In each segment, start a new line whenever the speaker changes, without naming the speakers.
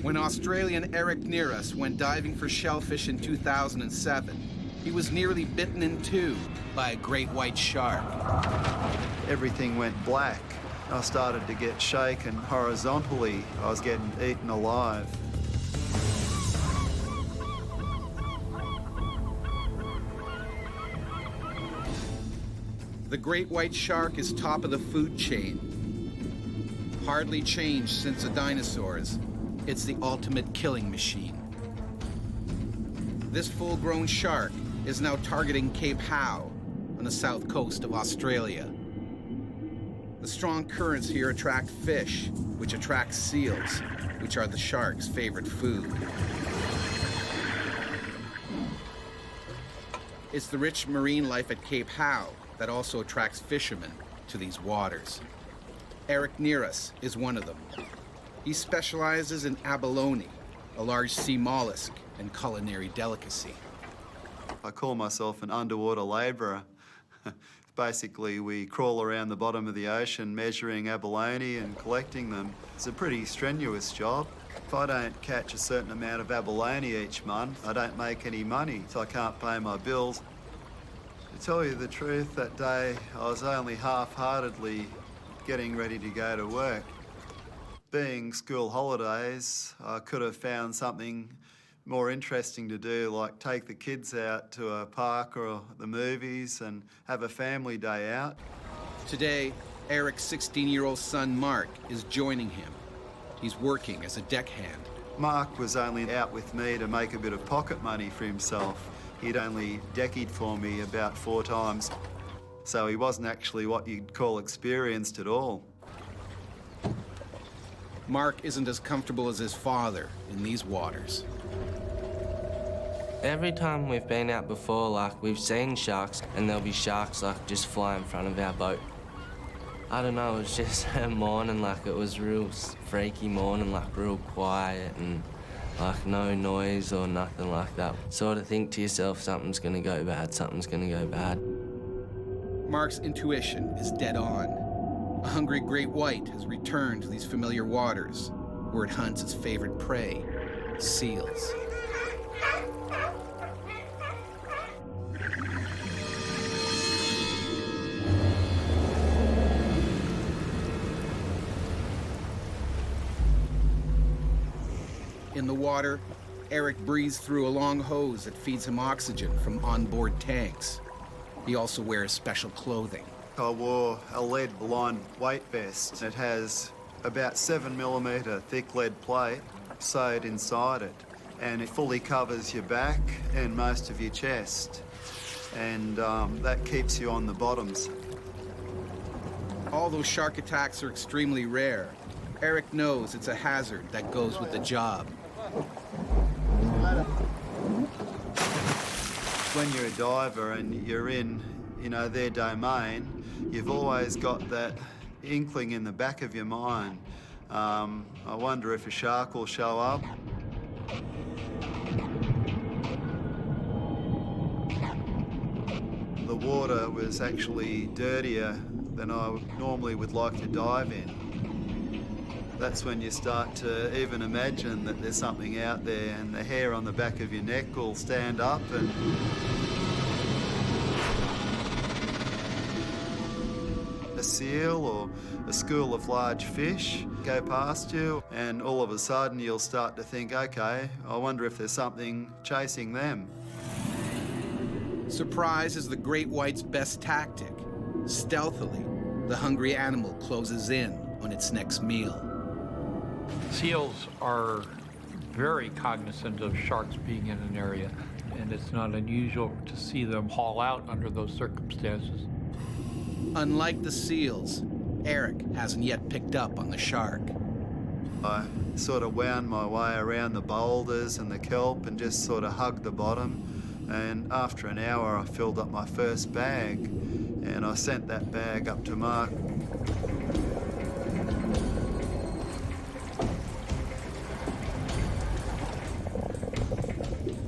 When Australian Eric Nearus went diving for shellfish in 2007, he was nearly bitten in two by a great white shark.
Everything went black. I started to get shaken horizontally. I was getting eaten alive.
The great white shark is top of the food chain. Hardly changed since the dinosaurs, it's the ultimate killing machine. This full-grown shark is now targeting Cape Howe on the south coast of Australia. The strong currents here attract fish, which attract seals, which are the shark's favorite food. It's the rich marine life at Cape Howe that also attracts fishermen to these waters. Eric Nearus is one of them. He specializes in abalone, a large sea mollusk and culinary delicacy.
I call myself an underwater labourer. Basically, we crawl around the bottom of the ocean measuring abalone and collecting them. It's a pretty strenuous job. If I don't catch a certain amount of abalone each month, I don't make any money, so I can't pay my bills. To tell you the truth, that day I was only half-heartedly getting ready to go to work. Being school holidays, I could have found something more interesting to do, like take the kids out to a park or the movies and have a family day out.
Today, Eric's 16-year-old son, Mark, is joining him. He's working as a deckhand.
Mark was only out with me to make a bit of pocket money for himself. He'd only deckied for me about 4 times, so he wasn't actually what you'd call experienced at all.
Mark isn't as comfortable as his father in these waters.
Every time we've been out before, like, we've seen sharks, and there'll be sharks, like, just fly in front of our boat. I don't know, it was just a morning, like, it was real freaky morning, like, real quiet and, like, no noise or nothing like that. Sort of think to yourself, something's gonna go bad, something's gonna go bad.
Mark's intuition is dead on. A hungry great white has returned to these familiar waters, where it hunts its favorite prey, seals. In the water, Eric breathes through a long hose that feeds him oxygen from onboard tanks. He also wears special clothing.
I wore a lead-lined weight vest. It has about 7mm thick lead plate sewed inside it, and it fully covers your back and most of your chest, and that keeps you on the bottoms.
Although shark attacks are extremely rare, Eric knows it's a hazard that goes with the job.
When you're a diver and you're in, their domain, you've always got that inkling in the back of your mind. I wonder if a shark will show up. The water was actually dirtier than I normally would like to dive in. That's when you start to even imagine that there's something out there, and the hair on the back of your neck will stand up, and a seal or a school of large fish go past you, and all of a sudden you'll start to think, okay, I wonder if there's something chasing them.
Surprise is the great white's best tactic. Stealthily, the hungry animal closes in on its next meal.
Seals are very cognizant of sharks being in an area, and it's not unusual to see them haul out under those circumstances.
Unlike the seals, Eric hasn't yet picked up on the shark.
I sort of wound my way around the boulders and the kelp and just sort of hugged the bottom. And after an hour, I filled up my first bag, and I sent that bag up to Mark.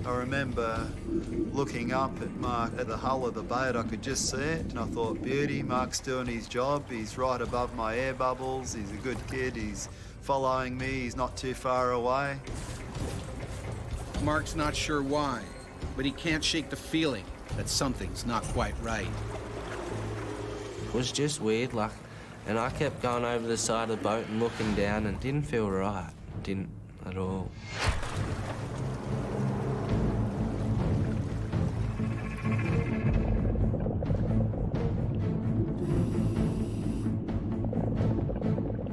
I remember looking up at Mark at the hull of the boat. I could just see it, and I thought, beauty, Mark's doing his job. He's right above my air bubbles. He's a good kid. He's following me. He's not too far away.
Mark's not sure why, but he can't shake the feeling that something's not quite right.
It was just weird, like, and I kept going over the side of the boat and looking down and didn't feel right. Didn't at all.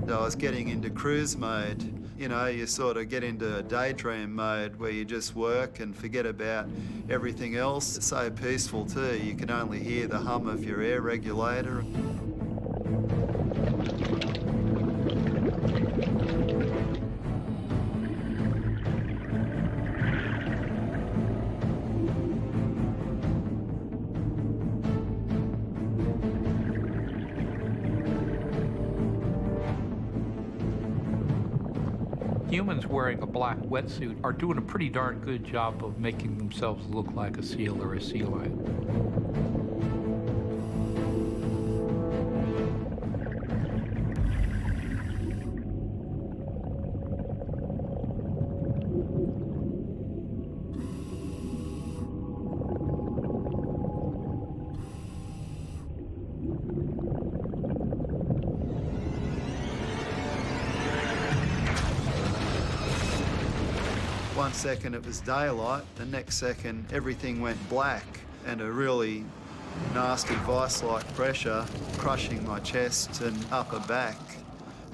I was getting into cruise mode. You know, you sort of get into daydream mode where you just work and forget about everything else. It's so peaceful too. You can only hear the hum of your air regulator.
Humans wearing a black wetsuit are doing a pretty darn good job of making themselves look like a seal or a sea lion.
One second it was daylight, the next second everything went black, and a really nasty vice-like pressure crushing my chest and upper back.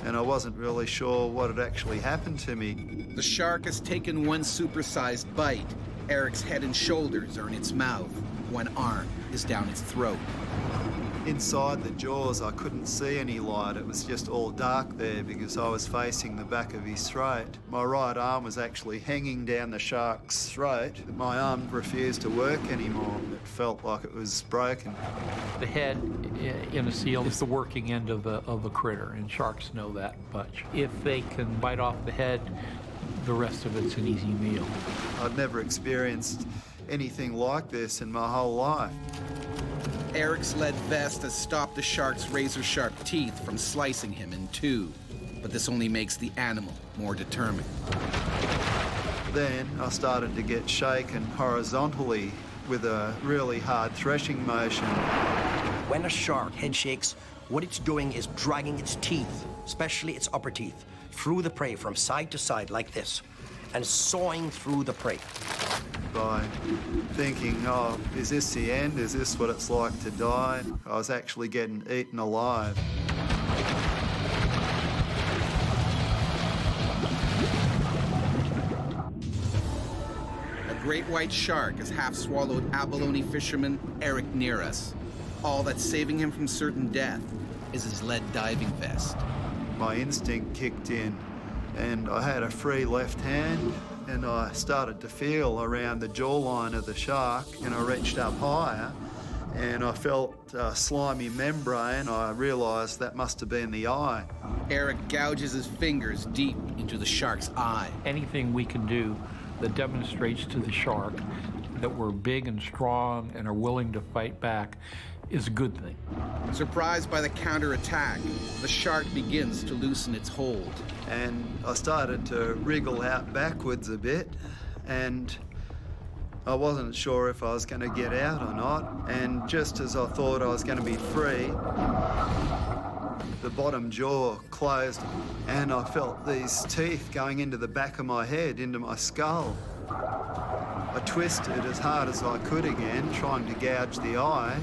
And I wasn't really sure what had actually happened to me.
The shark has taken one supersized bite. Eric's head and shoulders are in its mouth. One arm is down its throat.
Inside the jaws, I couldn't see any light. It was just all dark there because I was facing the back of his throat. My right arm was actually hanging down the shark's throat. My arm refused to work anymore. It felt like it was broken.
The head in a seal is the working end of a critter, and sharks know that much. If they can bite off the head, the rest of it's an easy meal.
I'd never experienced anything like this in my whole life.
Eric's lead vest has stopped the shark's razor-sharp teeth from slicing him in two, but this only makes the animal more determined.
Then I started to get shaken horizontally with a really hard threshing motion.
When a shark head shakes, what it's doing is dragging its teeth, especially its upper teeth, through the prey from side to side like this, and sawing through the prey.
By thinking, oh, is this the end? Is this what it's like to die? I was actually getting eaten alive.
A great white shark has half-swallowed abalone fisherman Eric near us. All that's saving him from certain death is his lead diving vest.
My instinct kicked in, and I had a free left hand, and I started to feel around the jawline of the shark, and I reached up higher, and I felt a slimy membrane. I realised that must have been the eye.
Eric gouges his fingers deep into the shark's eye.
Anything we can do that demonstrates to the shark that we're big and strong and are willing to fight back is a good thing.
Surprised by the counterattack, the shark begins to loosen its hold.
And I started to wriggle out backwards a bit, and I wasn't sure if I was going to get out or not. And just as I thought I was going to be free, the bottom jaw closed, and I felt these teeth going into the back of my head, into my skull. I twisted as hard as I could again, trying to gouge the eye,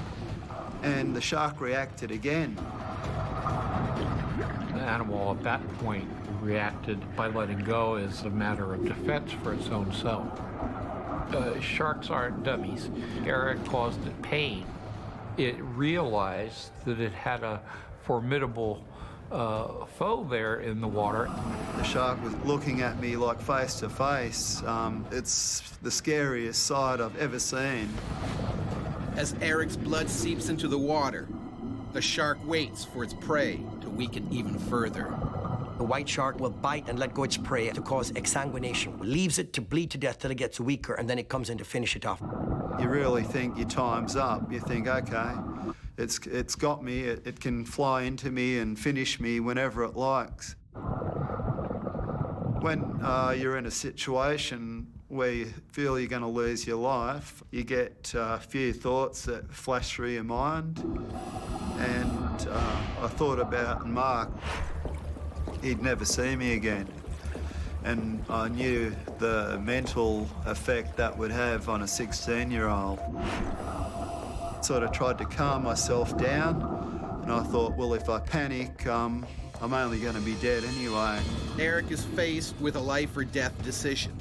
and the shark reacted again.
The animal at that point reacted by letting go as a matter of defense for its own self. Sharks aren't dummies. Eric caused it pain. It realized that it had a formidable foe there in the water.
The shark was looking at me like face to face. It's the scariest sight I've ever seen.
As Eric's blood seeps into the water, the shark waits for its prey to weaken even further.
The white shark will bite and let go its prey to cause exsanguination, leaves it to bleed to death till it gets weaker, and then it comes in to finish it off.
You really think your time's up. You think, okay, it's got me. It can fly into me and finish me whenever it likes. When you're in a situation where you feel you're going to lose your life, you get a few thoughts that flash through your mind. And I thought about Mark. He'd never see me again. And I knew the mental effect that would have on a 16-year-old. Sort of tried to calm myself down, and I thought, well, if I panic, I'm only going to be dead anyway.
Eric is faced with a life or death decision.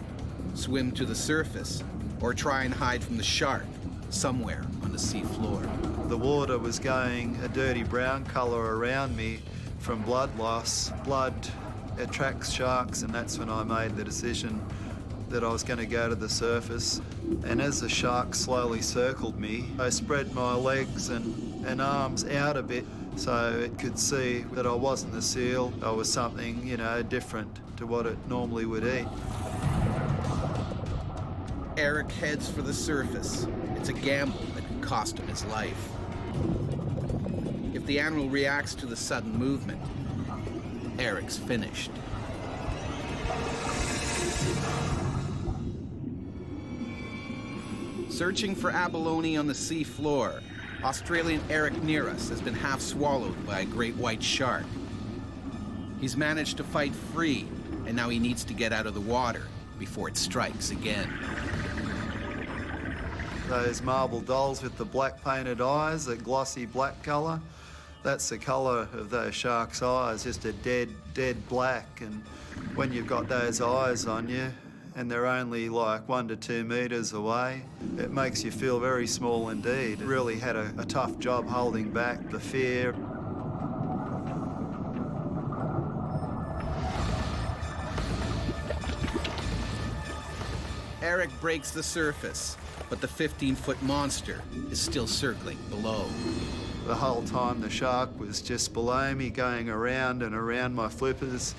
Swim to the surface or try and hide from the shark somewhere on the sea floor.
The water was going a dirty brown colour around me from blood loss. Blood attracts sharks, and that's when I made the decision that I was going to go to the surface. And as the shark slowly circled me, I spread my legs and arms out a bit so it could see that I wasn't a seal. I was something, you know, different to what it normally would eat.
Eric heads for the surface. It's a gamble that could cost him his life. If the animal reacts to the sudden movement, Eric's finished. Searching for abalone on the sea floor, Australian Eric near us has been half swallowed by a great white shark. He's managed to fight free, and now he needs to get out of the water before it strikes again.
Those marble dolls with the black painted eyes, the glossy black colour, that's the colour of those sharks' eyes, just a dead black. And when you've got those eyes on you and they're only like 1 to 2 metres away, it makes you feel very small indeed. It really had a tough job holding back the fear.
Eric breaks the surface, but the 15-foot monster is still circling below.
The whole time the shark was just below me, going around and around my flippers,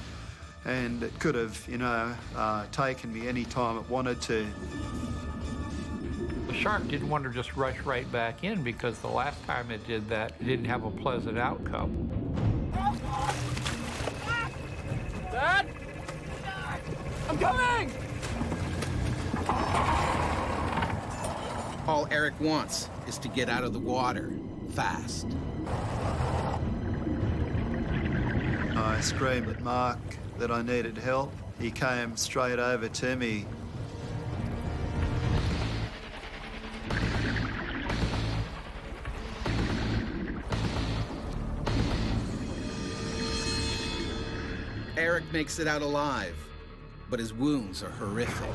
and it could have, you know, taken me any time it wanted to.
The shark didn't want to just rush right back in because the last time it did that, it didn't have a pleasant outcome.
Dad? I'm coming!
All Eric wants is to get out of the water fast.
I screamed at Mark that I needed help. He came straight over to me.
Eric makes it out alive, but his wounds are horrific.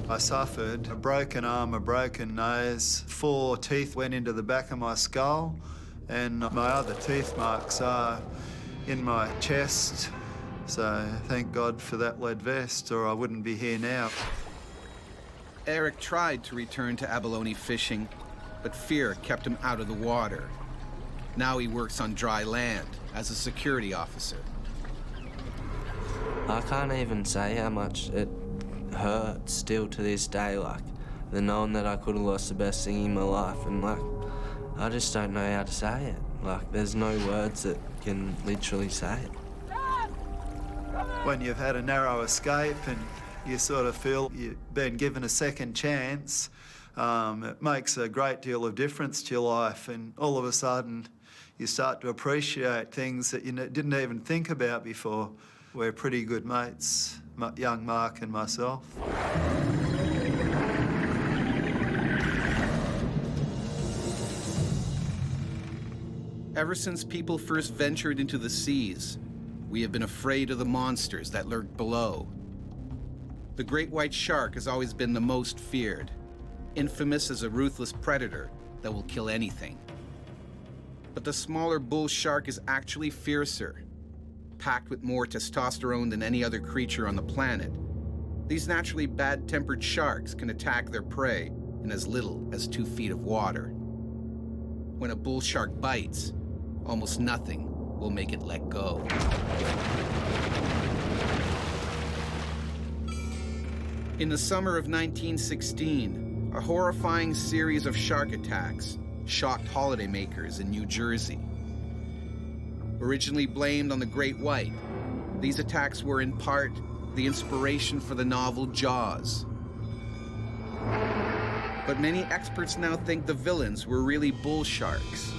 I suffered a broken arm, a broken nose, 4 teeth went into the back of my skull, and my other teeth marks are in my chest. So thank God for that lead vest, or I wouldn't be here now.
Eric tried to return to abalone fishing, but fear kept him out of the water. Now he works on dry land as a security officer.
I can't even say how much it hurts still to this day, like, the knowing that I could have lost the best thing in my life, and like, I just don't know how to say it. Like, there's no words that can literally say it.
When you've had a narrow escape and you sort of feel you've been given a second chance, it makes a great deal of difference to your life, and all of a sudden you start to appreciate things that you didn't even think about before. We're pretty good mates, young Mark and myself.
Ever since people first ventured into the seas, we have been afraid of the monsters that lurk below. The great white shark has always been the most feared, infamous as a ruthless predator that will kill anything. But the smaller bull shark is actually fiercer. Packed with more testosterone than any other creature on the planet, these naturally bad-tempered sharks can attack their prey in as little as 2 feet of water. When a bull shark bites, almost nothing will make it let go. In the summer of 1916, a horrifying series of shark attacks shocked holidaymakers in New Jersey. Originally blamed on the great white, these attacks were in part the inspiration for the novel Jaws. But many experts now think the villains were really bull sharks.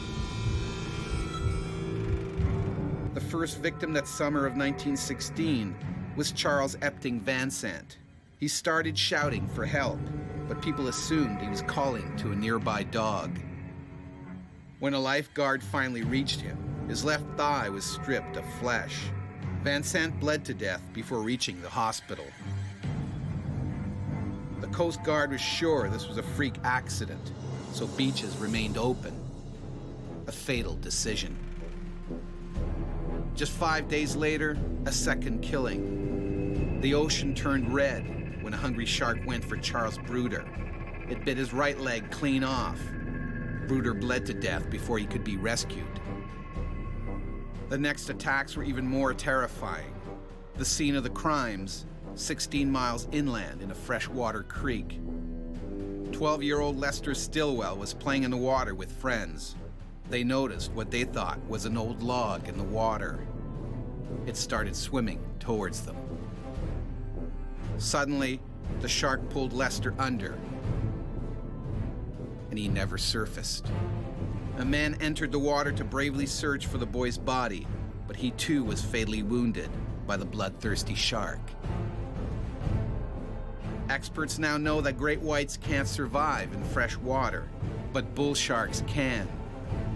The first victim that summer of 1916 was Charles Epting Vansant. He started shouting for help, but people assumed he was calling to a nearby dog. When a lifeguard finally reached him, his left thigh was stripped of flesh. Vansant bled to death before reaching the hospital. The Coast Guard was sure this was a freak accident, so beaches remained open. A fatal decision. Just 5 days later, a second killing. The ocean turned red when a hungry shark went for Charles Bruder. It bit his right leg clean off. Bruder bled to death before he could be rescued. The next attacks were even more terrifying. The scene of the crimes, 16 miles inland in a freshwater creek. 12-year-old Lester Stilwell was playing in the water with friends. They noticed what they thought was an old log in the water. It started swimming towards them. Suddenly, the shark pulled Lester under, and he never surfaced. A man entered the water to bravely search for the boy's body, but he too was fatally wounded by the bloodthirsty shark. Experts now know that great whites can't survive in fresh water, but bull sharks can.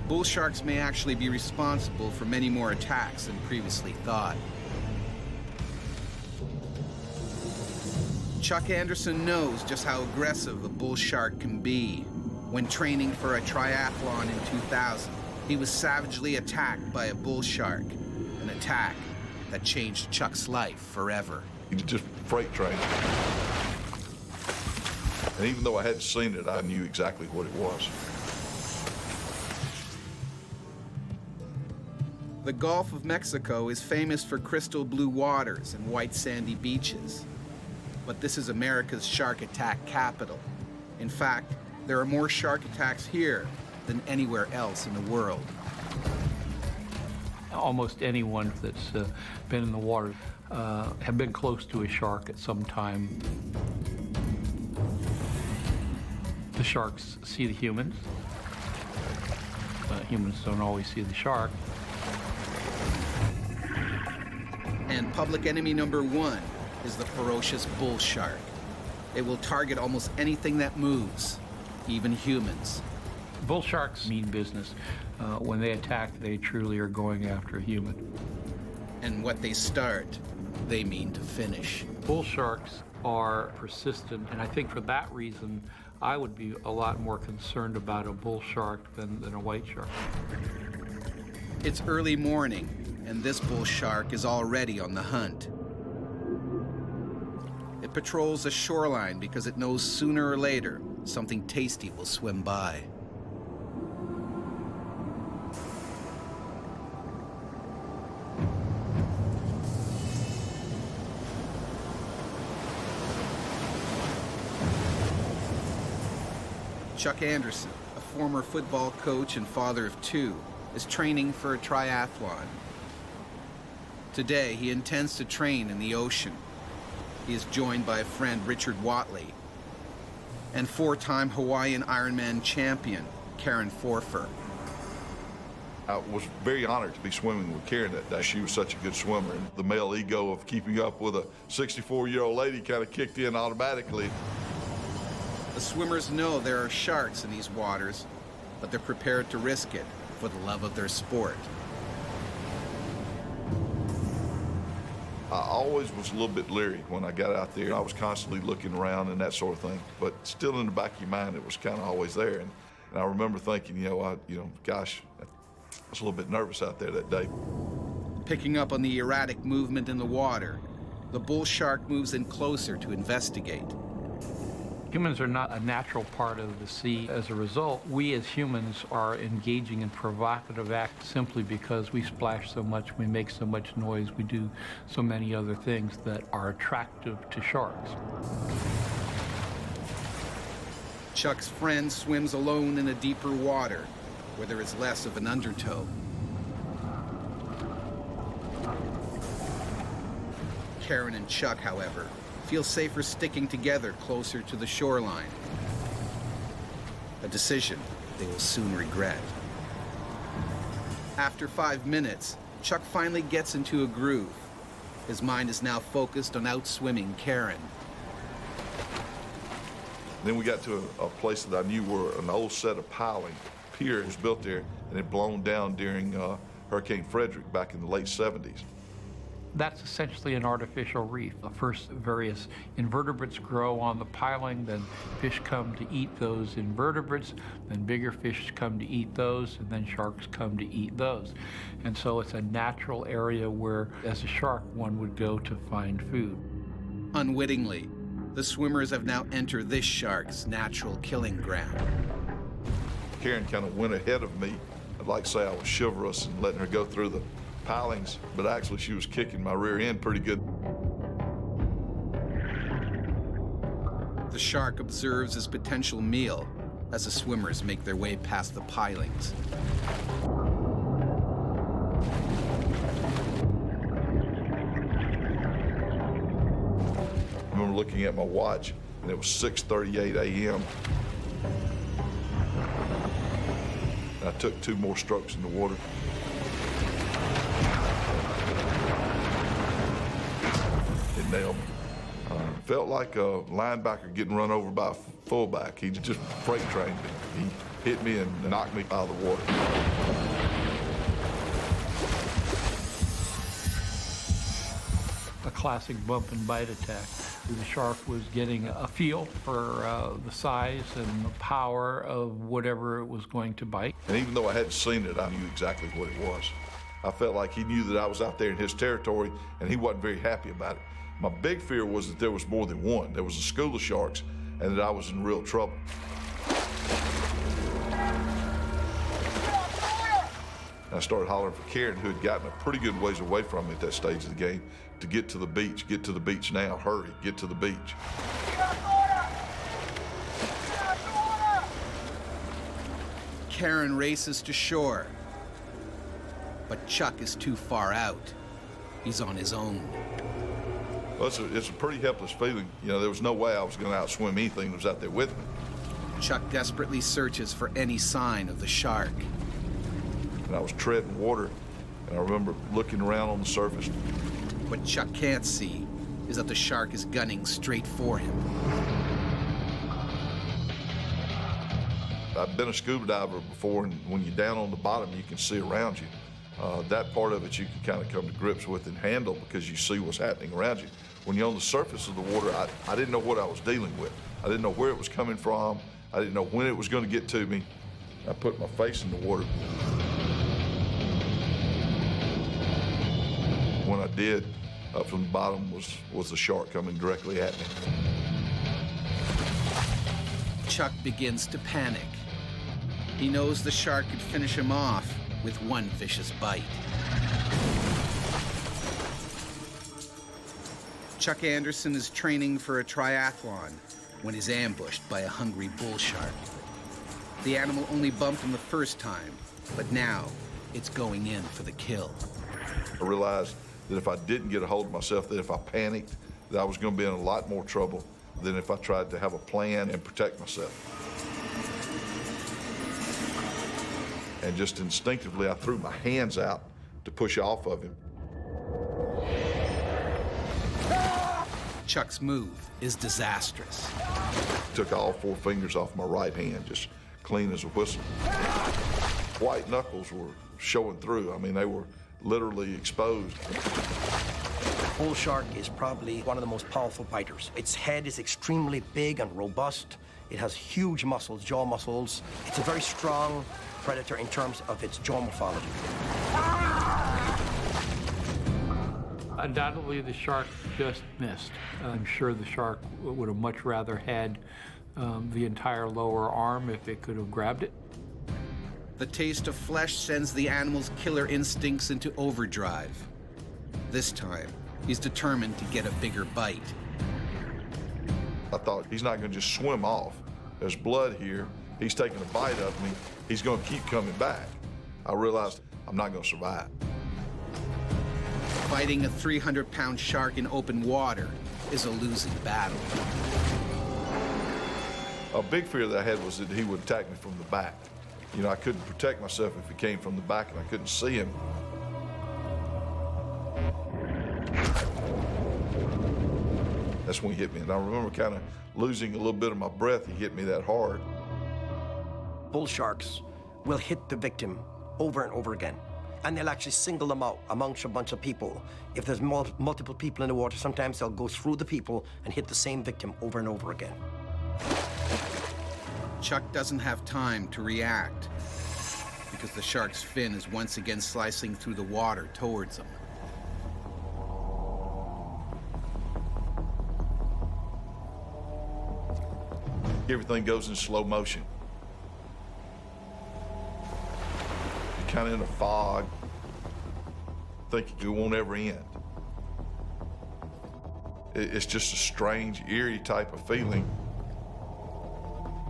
Bull sharks may actually be responsible for many more attacks than previously thought. Chuck Anderson knows just how aggressive a bull shark can be. When training for a triathlon in 2000, he was savagely attacked by a bull shark, an attack that changed Chuck's life forever.
He was just freight train. And even though I hadn't seen it, I knew exactly what it was.
The Gulf of Mexico is famous for crystal blue waters and white sandy beaches. But this is America's shark attack capital. In fact, there are more shark attacks here than anywhere else in the world.
Almost anyone that's been in the water have been close to a shark at some time. The sharks see the humans. Humans don't always see the shark.
And public enemy number one is the ferocious bull shark. It will target almost anything that moves, even humans.
Bull sharks mean business. When they attack, they truly are going after a human.
And what they start, they mean to finish.
Bull sharks are persistent, and I think for that reason, I would be a lot more concerned about a bull shark than a white shark.
It's early morning, and this bull shark is already on the hunt. It patrols the shoreline because it knows sooner or later something tasty will swim by. Chuck Anderson, a former football coach and father of two, is training for a triathlon. Today, he intends to train in the ocean. He is joined by a friend, Richard Watley, and four-time Hawaiian Ironman champion, Karen Forfer.
I was very honored to be swimming with Karen that day. She was such a good swimmer, and the male ego of keeping up with a 64-year-old lady kind of kicked in automatically.
The swimmers know there are sharks in these waters, but they're prepared to risk it for the love of their sport.
I always was a little bit leery when I got out there. I was constantly looking around and that sort of thing, but still in the back of your mind, it was kind of always there. And I remember thinking, gosh, I was a little bit nervous out there that day.
Picking up on the erratic movement in the water, the bull shark moves in closer to investigate.
Humans are not a natural part of the sea. As a result, we as humans are engaging in provocative acts simply because we splash so much, we make so much noise, we do so many other things that are attractive to sharks.
Chuck's friend swims alone in a deeper water, where there is less of an undertow. Karen and Chuck, however, feel safer sticking together closer to the shoreline. A decision they will soon regret. After 5 minutes, Chuck finally gets into a groove. His mind is now focused on outswimming Karen.
Then we got to a place that I knew were an old set of piling. Pier was built there and it blown down during Hurricane Frederick back in the late 70s.
That's essentially an artificial reef. First, various invertebrates grow on the piling, then fish come to eat those invertebrates, then bigger fish come to eat those, and then sharks come to eat those. And so it's a natural area where, as a shark, one would go to find food.
Unwittingly, the swimmers have now entered this shark's natural killing ground.
Karen kind of went ahead of me. I'd like to say I was chivalrous and letting her go through the pilings, but actually she was kicking my rear end pretty good.
The shark observes his potential meal as the swimmers make their way past the pilings.
I remember looking at my watch, and it was 6:38 a.m. I took 2 more strokes in the water. It nailed me. Felt like a linebacker getting run over by a fullback. He just freight trained me. He hit me and knocked me out of the water.
A classic bump and bite attack. The shark was getting a feel for the size and the power of whatever it was going to bite.
And even though I hadn't seen it, I knew exactly what it was. I felt like he knew that I was out there in his territory, and he wasn't very happy about it. My big fear was that there was more than one. There was a school of sharks, and that I was in real trouble. I started hollering for Karen, who had gotten a pretty good ways away from me at that stage of the game, to get to the beach. Get to the beach now. Hurry, get to the beach.
Karen races to shore, but Chuck is too far out. He's on his own.
Well, it's a pretty helpless feeling. You know, there was no way I was going to outswim anything that was out there with me.
Chuck desperately searches for any sign of the shark.
And I was treading water, and I remember looking around on the surface.
What Chuck can't see is that the shark is gunning straight for him.
I've been a scuba diver before, and when you're down on the bottom, you can see around you. That part of it you can kind of come to grips with and handle because you see what's happening around you. When you're on the surface of the water, I didn't know what I was dealing with. I didn't know where it was coming from. I didn't know when it was going to get to me. I put my face in the water. When I did, up from the bottom was the shark coming directly at me.
Chuck begins to panic. He knows the shark could finish him off with one vicious bite. Chuck Anderson is training for a triathlon when he's ambushed by a hungry bull shark. The animal only bumped him the first time, but now it's going in for the kill.
I realized that if I didn't get a hold of myself, that if I panicked, that I was going to be in a lot more trouble than if I tried to have a plan and protect myself. And just instinctively, I threw my hands out to push off of him.
Chuck's move is disastrous.
Took all 4 fingers off my right hand, just clean as a whistle. White knuckles were showing through. I mean, they were literally exposed.
Bull shark is probably one of the most powerful biters. Its head is extremely big and robust. It has huge muscles, jaw muscles. It's a very strong predator in terms of its jaw morphology.
Undoubtedly, the shark just missed. I'm sure the shark would have much rather had the entire lower arm if it could have grabbed it.
The taste of flesh sends the animal's killer instincts into overdrive. This time, he's determined to get a bigger bite.
I thought, he's not going to just swim off. There's blood here. He's taking a bite of me. He's going to keep coming back. I realized I'm not going to survive.
Fighting a 300-pound shark in open water is a losing battle.
A big fear that I had was that he would attack me from the back. You know, I couldn't protect myself if he came from the back and I couldn't see him. That's when he hit me. And I remember kind of losing a little bit of my breath. He hit me that hard.
Bull sharks will hit the victim over and over again. And they'll actually single them out amongst a bunch of people. If there's multiple people in the water, sometimes they'll go through the people and hit the same victim over and over again.
Chuck doesn't have time to react because the shark's fin is once again slicing through the water towards him.
Everything goes in slow motion. You're kind of in a fog, thinking it won't ever end. It's just a strange, eerie type of feeling.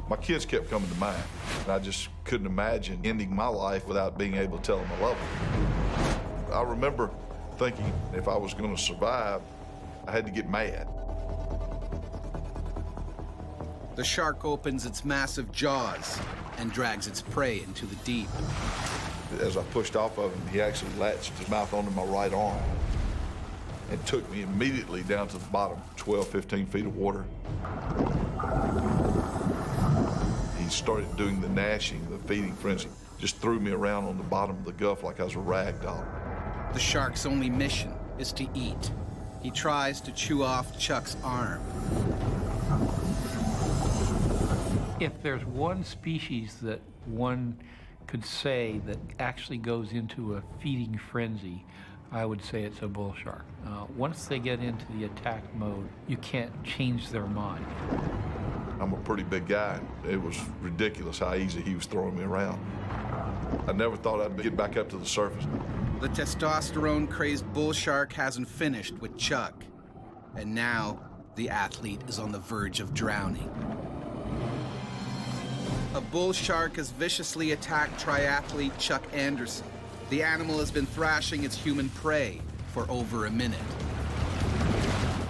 My kids kept coming to mind, and I just couldn't imagine ending my life without being able to tell them I love them. I remember thinking if I was going to survive, I had to get mad.
The shark opens its massive jaws and drags its prey into the deep.
As I pushed off of him, he actually latched his mouth onto my right arm and took me immediately down to the bottom, 12, 15 feet of water. He started doing the gnashing, the feeding frenzy, just threw me around on the bottom of the Gulf like I was a rag doll.
The shark's only mission is to eat. He tries to chew off Chuck's arm.
If there's one species that one could say that actually goes into a feeding frenzy, I would say it's a bull shark. Once they get into the attack mode, you can't change their mind.
I'm a pretty big guy. It was ridiculous how easy he was throwing me around. I never thought I'd get back up to the surface.
The testosterone-crazed bull shark hasn't finished with Chuck. And now, the athlete is on the verge of drowning. A bull shark has viciously attacked triathlete Chuck Anderson. The animal has been thrashing its human prey for over a minute.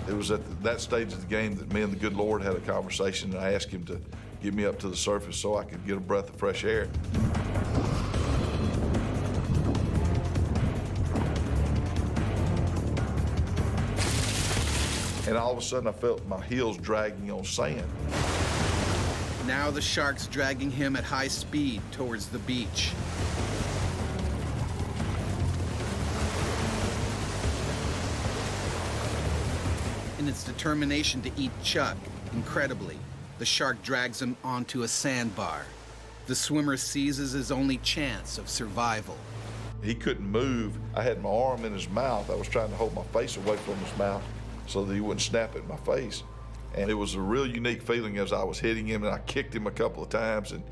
It was at that stage of the game that me and the good Lord had a conversation, and I asked him to get me up to the surface so I could get a breath of fresh air. And all of a sudden I felt my heels dragging on sand.
Now the shark's dragging him at high speed towards the beach. In its determination to eat Chuck, incredibly, the shark drags him onto a sandbar. The swimmer seizes his only chance of survival.
He couldn't move. I had my arm in his mouth. I was trying to hold my face away from his mouth so that he wouldn't snap at my face. And it was a real unique feeling as I was hitting him, and I kicked him a couple of times, and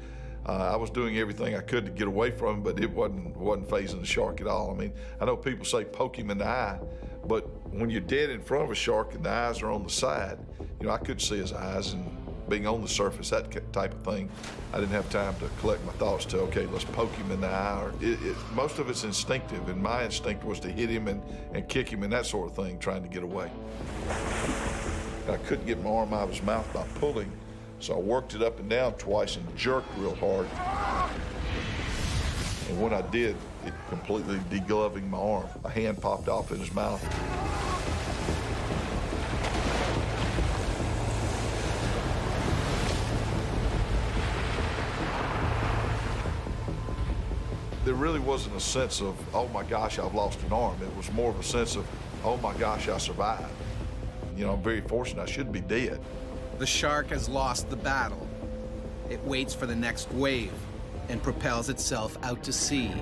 I was doing everything I could to get away from him, but it wasn't fazing the shark at all. I mean, I know people say poke him in the eye, but when you're dead in front of a shark and the eyes are on the side, you know, I couldn't see his eyes, and being on the surface, that type of thing, I didn't have time to collect my thoughts to, okay, let's poke him in the eye. Or most of it's instinctive, and my instinct was to hit him and kick him and that sort of thing, trying to get away. I couldn't get my arm out of his mouth by pulling, so I worked it up and down twice and jerked real hard. And when I did, it completely degloving my arm. A hand popped off in his mouth. There really wasn't a sense of, oh my gosh, I've lost an arm. It was more of a sense of, oh my gosh, I survived. You know, I'm very fortunate. I should be dead.
The shark has lost the battle. It waits for the next wave and propels itself out to sea.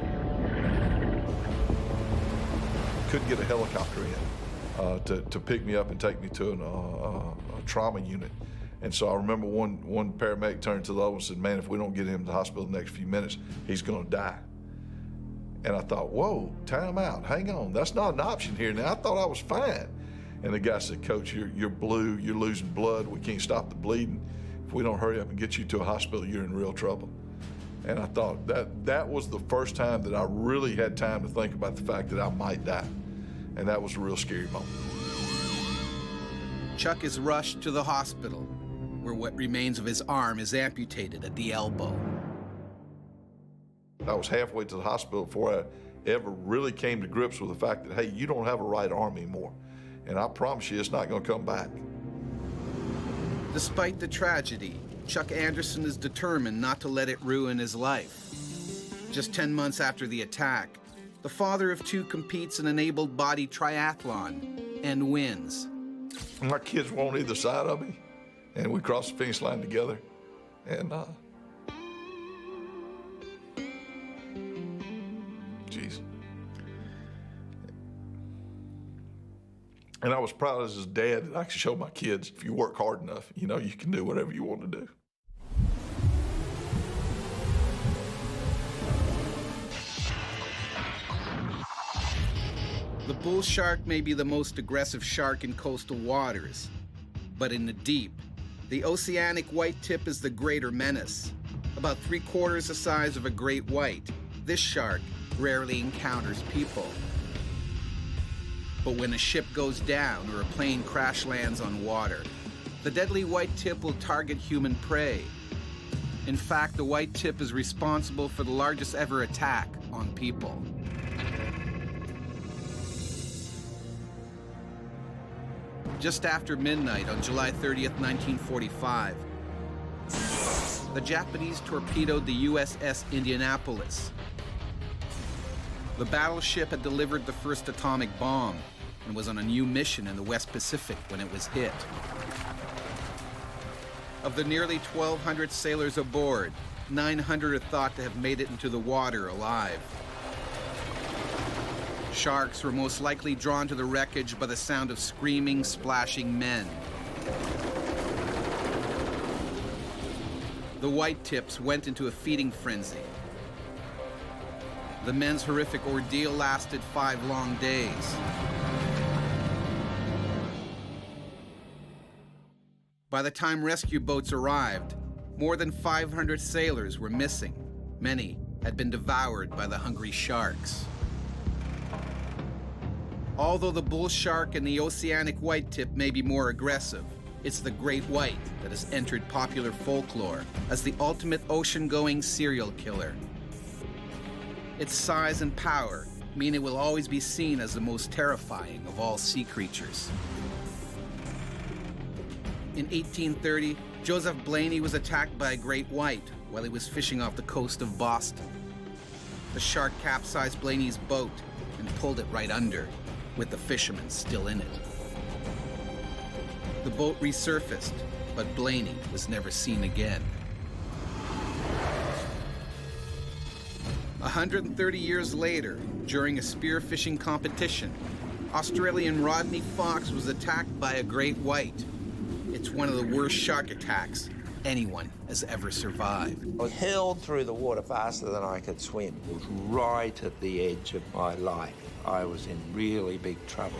Couldn't get a helicopter in to pick me up and take me to a trauma unit. And so I remember one paramedic turned to the other one and said, man, if we don't get him to the hospital in the next few minutes, he's gonna die. And I thought, whoa, time out, hang on, that's not an option here now. I thought I was fine. And the guy said, Coach, you're blue, you're losing blood, we can't stop the bleeding. If we don't hurry up and get you to a hospital, you're in real trouble. And I thought that was the first time that I really had time to think about the fact that I might die. And that was a real scary moment.
Chuck is rushed to the hospital, where what remains of his arm is amputated at the elbow.
I was halfway to the hospital before I ever really came to grips with the fact that, hey, you don't have a right arm anymore. And I promise you it's not gonna come back.
Despite the tragedy, Chuck Anderson is determined not to let it ruin his life. Just 10 months after the attack, the father of two competes in an able-bodied triathlon and wins.
My kids were on either side of me, and we crossed the finish line together. And, geez. And I was proud as his dad that I could show my kids, if you work hard enough, you know, you can do whatever you want to do.
The bull shark may be the most aggressive shark in coastal waters, but in the deep, the oceanic white tip is the greater menace. About 3/4 the size of a great white, this shark rarely encounters people. But when a ship goes down or a plane crash lands on water, the deadly white tip will target human prey. In fact, the white tip is responsible for the largest ever attack on people. Just after midnight on July 30th, 1945, the Japanese torpedoed the USS Indianapolis. The battleship had delivered the first atomic bomb and was on a new mission in the West Pacific when it was hit. Of the nearly 1,200 sailors aboard, 900 are thought to have made it into the water alive. Sharks were most likely drawn to the wreckage by the sound of screaming, splashing men. The white tips went into a feeding frenzy. The men's horrific ordeal lasted 5 long days. By the time rescue boats arrived, more than 500 sailors were missing. Many had been devoured by the hungry sharks. Although the bull shark and the oceanic white tip may be more aggressive, it's the great white that has entered popular folklore as the ultimate ocean-going serial killer. Its size and power mean it will always be seen as the most terrifying of all sea creatures. In 1830, Joseph Blaney was attacked by a great white while he was fishing off the coast of Boston. The shark capsized Blaney's boat and pulled it right under, with the fishermen still in it. The boat resurfaced, but Blaney was never seen again. 130 years later, during a spearfishing competition, Australian Rodney Fox was attacked by a great white. It's one of the worst shark attacks anyone has ever survived.
I was hurled through the water faster than I could swim. It was right at the edge of my life. I was in really big trouble.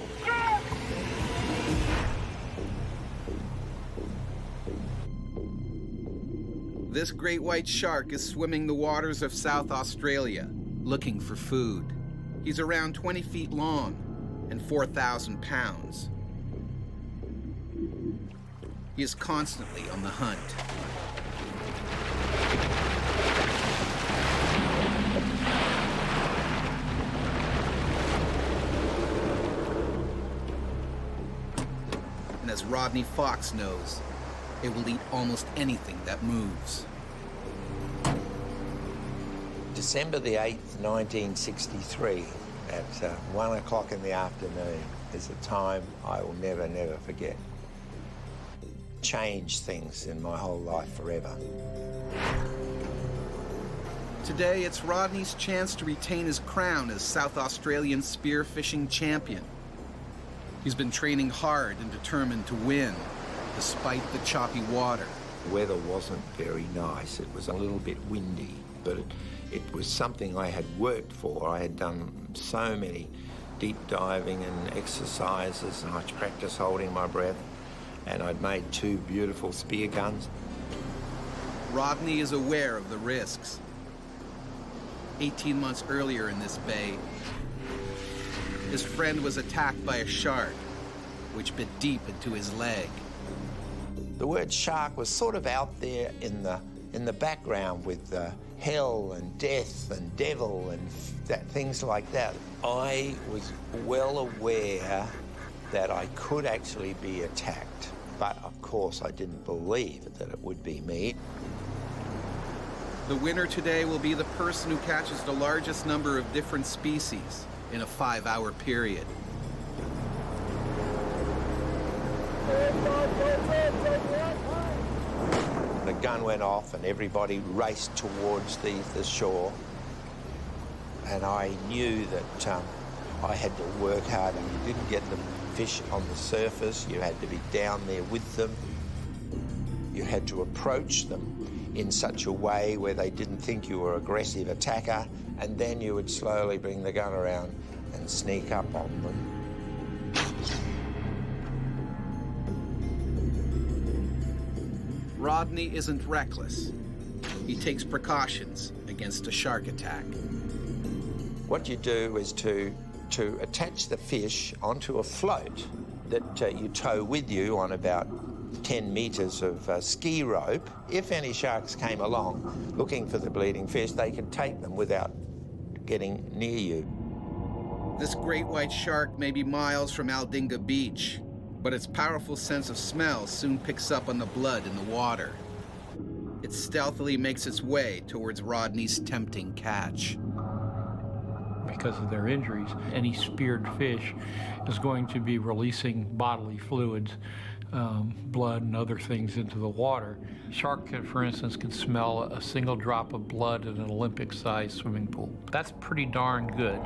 This great white shark is swimming the waters of South Australia, looking for food. He's around 20 feet long and 4,000 pounds. He is constantly on the hunt. And as Rodney Fox knows, it will eat almost anything that moves.
December the 8th, 1963, at 1 o'clock in the afternoon, is a time I will never, never forget. Changed things in my whole life forever.
Today, it's Rodney's chance to retain his crown as South Australian spearfishing champion. He's been training hard and determined to win. despite the choppy water.
The weather wasn't very nice. It was a little bit windy, but it was something I had worked for. I had done so many deep diving and exercises, and I'd practiced holding my breath, and I'd made 2 beautiful spear guns.
Rodney is aware of the risks. 18 months earlier in this bay, his friend was attacked by a shark, which bit deep into his leg.
The word shark was sort of out there in the background with hell and death and devil and things like that. I was well aware that I could actually be attacked, but of course I didn't believe that it would be me.
The winner today will be the person who catches the largest number of different species in a 5-hour period.
The gun went off and everybody raced towards the shore. And I knew that I had to work hard, and you didn't get the fish on the surface. You had to be down there with them. You had to approach them in such a way where they didn't think you were an aggressive attacker, and then you would slowly bring the gun around and sneak up on them.
Rodney isn't reckless. He takes precautions against a shark attack.
What you do is to attach the fish onto a float that you tow with you on about 10 metres of ski rope. If any sharks came along looking for the bleeding fish, they could take them without getting near you.
This great white shark may be miles from Aldinga Beach, but its powerful sense of smell soon picks up on the blood in the water. It stealthily makes its way towards Rodney's tempting catch.
Because of their injuries, any speared fish is going to be releasing bodily fluids, blood and other things into the water. Shark, for instance, can smell a single drop of blood in an Olympic-sized swimming pool. That's pretty darn good.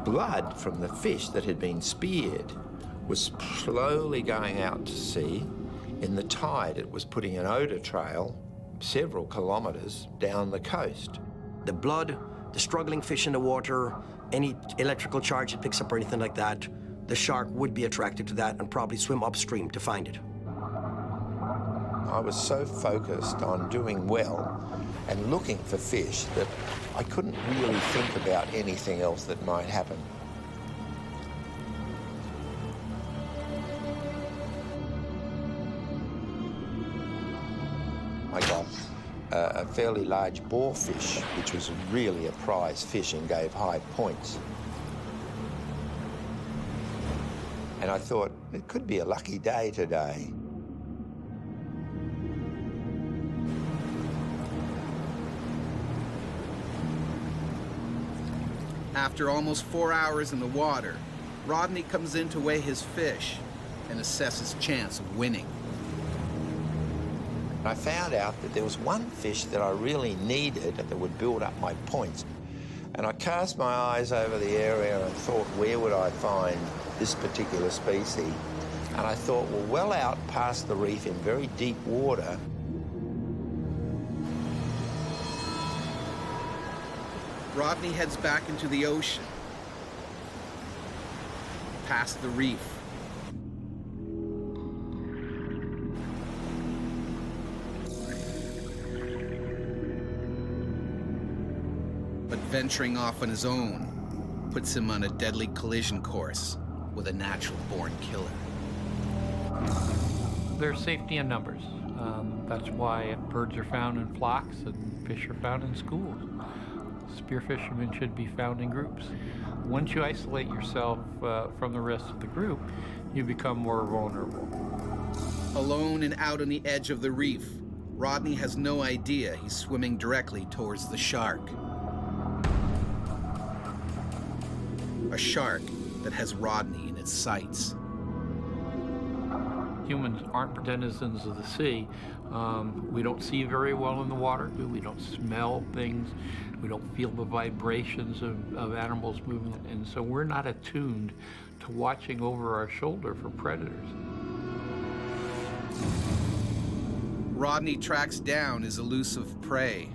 Blood from the fish that had been speared was slowly going out to sea. In the tide, it was putting an odour trail several kilometres down the coast.
The blood, the struggling fish in the water, any electrical charge it picks up or anything like that, the shark would be attracted to that and probably swim upstream to find it.
I was so focused on doing well and looking for fish that I couldn't really think about anything else that might happen. I got a fairly large boarfish, which was really a prize fish and gave high points. And I thought, it could be a lucky day today.
After almost 4 hours in the water, Rodney comes in to weigh his fish and assess his chance of winning.
I found out that there was one fish that I really needed that would build up my points. And I cast my eyes over the area and thought, where would I find this particular species? And I thought, well out past the reef in very deep water.
Rodney heads back into the ocean, past the reef. But venturing off on his own puts him on a deadly collision course with a natural-born killer.
There's safety in numbers. That's why birds are found in flocks and fish are found in schools. Spear fishermen should be found in groups. Once you isolate yourself from the rest of the group, you become more vulnerable.
Alone and out on the edge of the reef, Rodney has no idea he's swimming directly towards the shark. A shark that has Rodney in its sights.
Humans aren't denizens of the sea. We don't see very well in the water. We don't smell things. We don't feel the vibrations of animals moving. And so we're not attuned to watching over our shoulder for predators.
Rodney tracks down his elusive prey.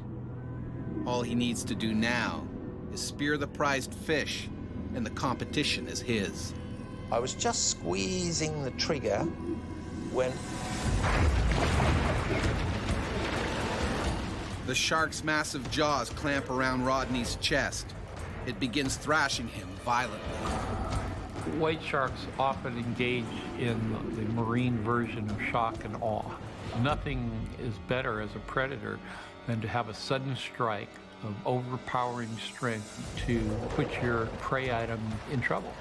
All he needs to do now is spear the prized fish, and the competition is his.
I was just squeezing the trigger when
The shark's massive jaws clamp around Rodney's chest. It begins thrashing him violently.
White sharks often engage in the marine version of shock and awe. Nothing is better as a predator than to have a sudden strike of overpowering strength to put your prey item in trouble.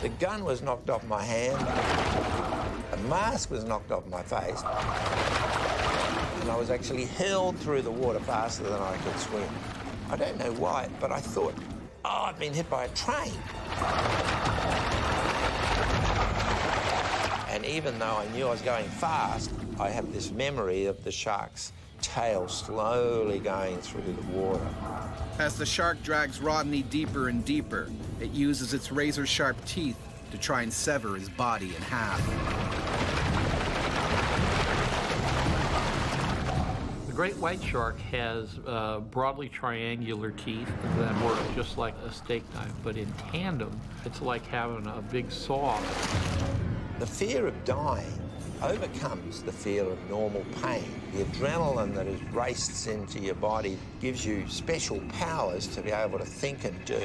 the gun was knocked off my hand, the mask was knocked off my face, and I was actually hurled through the water faster than I could swim. I don't know why, but I thought, oh, I've been hit by a train. And even though I knew I was going fast, I have this memory of the shark's tail slowly going through the water.
As the shark drags Rodney deeper and deeper, it uses its razor-sharp teeth to try and sever his body in half.
The great white shark has broadly triangular teeth that work just like a steak knife, but in tandem, it's like having a big saw.
The fear of dying overcomes the fear of normal pain. The adrenaline that is raced into your body gives you special powers to be able to think and do.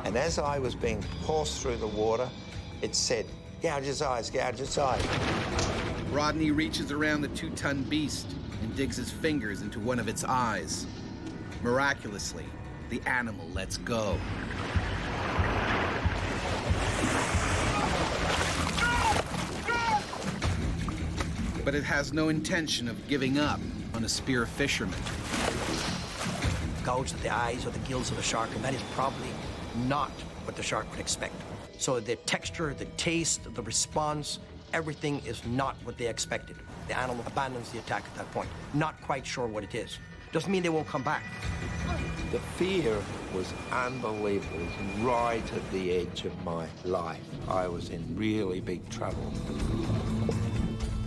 And as I was being forced through the water, it said, gouge its eyes, gouge its eyes.
Rodney reaches around the 2-ton beast and digs his fingers into one of its eyes. Miraculously, the animal lets go. But it has no intention of giving up on a spear fisherman.
Gouge the eyes or the gills of a shark, and that is probably not what the shark would expect. So the texture, the taste, the response, everything is not what they expected. The animal abandons the attack at that point, not quite sure what it is. Doesn't mean they won't come back.
The fear was unbelievable. It was right at the edge of my life. I was in really big trouble.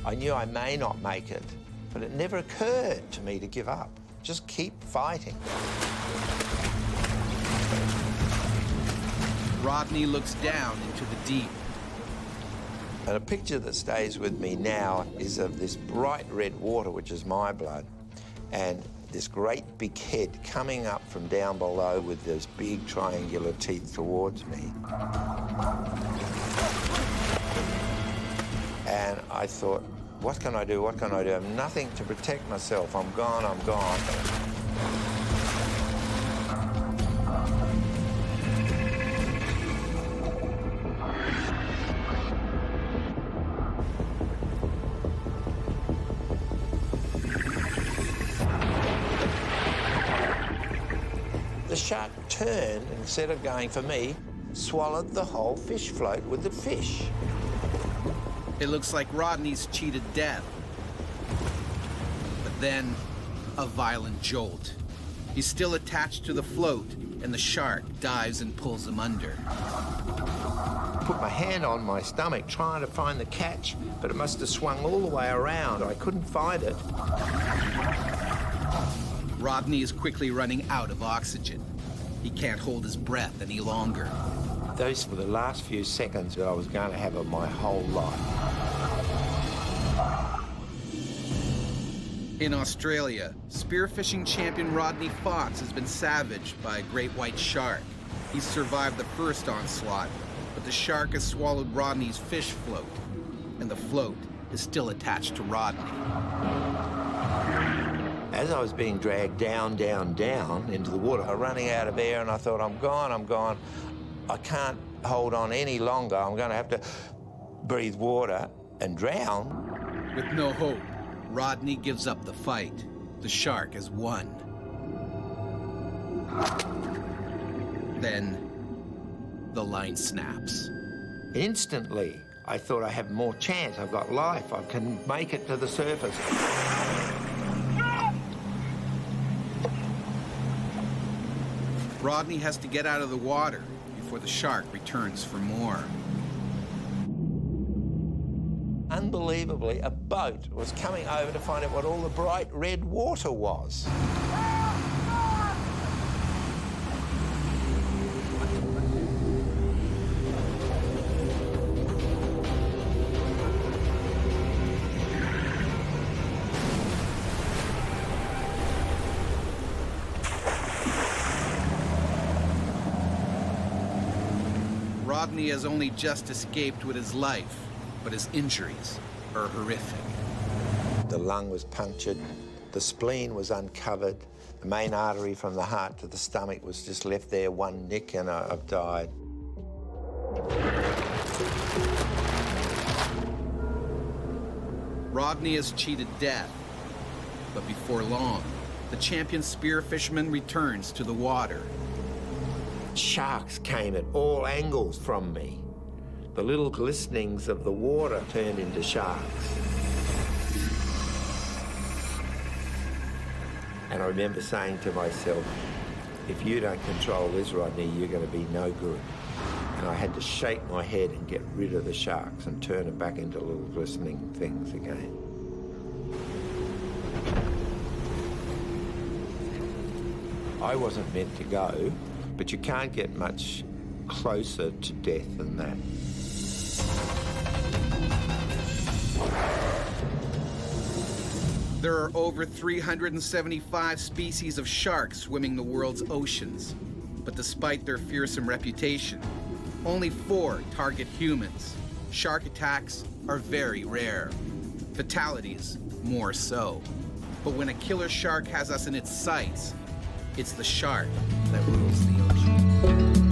I knew I may not make it, but it never occurred to me to give up. Just keep fighting.
Rodney looks down into the deep.
And a picture that stays with me now is of this bright red water, which is my blood, and this great big head coming up from down below with those big triangular teeth towards me. And I thought, what can I do? What can I do? I have nothing to protect myself. I'm gone, I'm gone. The shark turned, and instead of going for me, swallowed the whole fish float with the fish.
It looks like Rodney's cheated death. But then, a violent jolt. He's still attached to the float, and the shark dives and pulls him under.
I put my hand on my stomach trying to find the catch, but it must have swung all the way around. I couldn't find it.
Rodney is quickly running out of oxygen. He can't hold his breath any longer.
Those were the last few seconds that I was going to have of my whole life.
In Australia, spearfishing champion Rodney Fox has been savaged by a great white shark. He's survived the first onslaught, but the shark has swallowed Rodney's fish float, and the float is still attached to Rodney.
As I was being dragged down, down, down into the water, I was running out of air, and I thought, I'm gone, I'm gone. I can't hold on any longer. I'm going to have to breathe water and drown.
With no hope, Rodney gives up the fight. The shark has won. Then, the line snaps.
Instantly, I thought I have more chance. I've got life. I can make it to the surface.
Rodney has to get out of the water before the shark returns for more.
unbelievably, a boat was coming over to find out what all the bright red water was.
Rodney has only just escaped with his life, but his injuries are horrific.
The lung was punctured, the spleen was uncovered, the main artery from the heart to the stomach was just left there, one nick, and I've died.
Rodney has cheated death, but before long, the champion spear fisherman returns to the water.
Sharks came at all angles from me. The little glistenings of the water turned into sharks. And I remember saying to myself, if you don't control this, Rodney, you're going to be no good. And I had to shake my head and get rid of the sharks and turn them back into little glistening things again. I wasn't meant to go, but you can't get much closer to death than that.
There are over 375 species of sharks swimming the world's oceans. But despite their fearsome reputation, only 4 target humans. Shark attacks are very rare. Fatalities, more so. But when a killer shark has us in its sights, it's the shark that rules the ocean.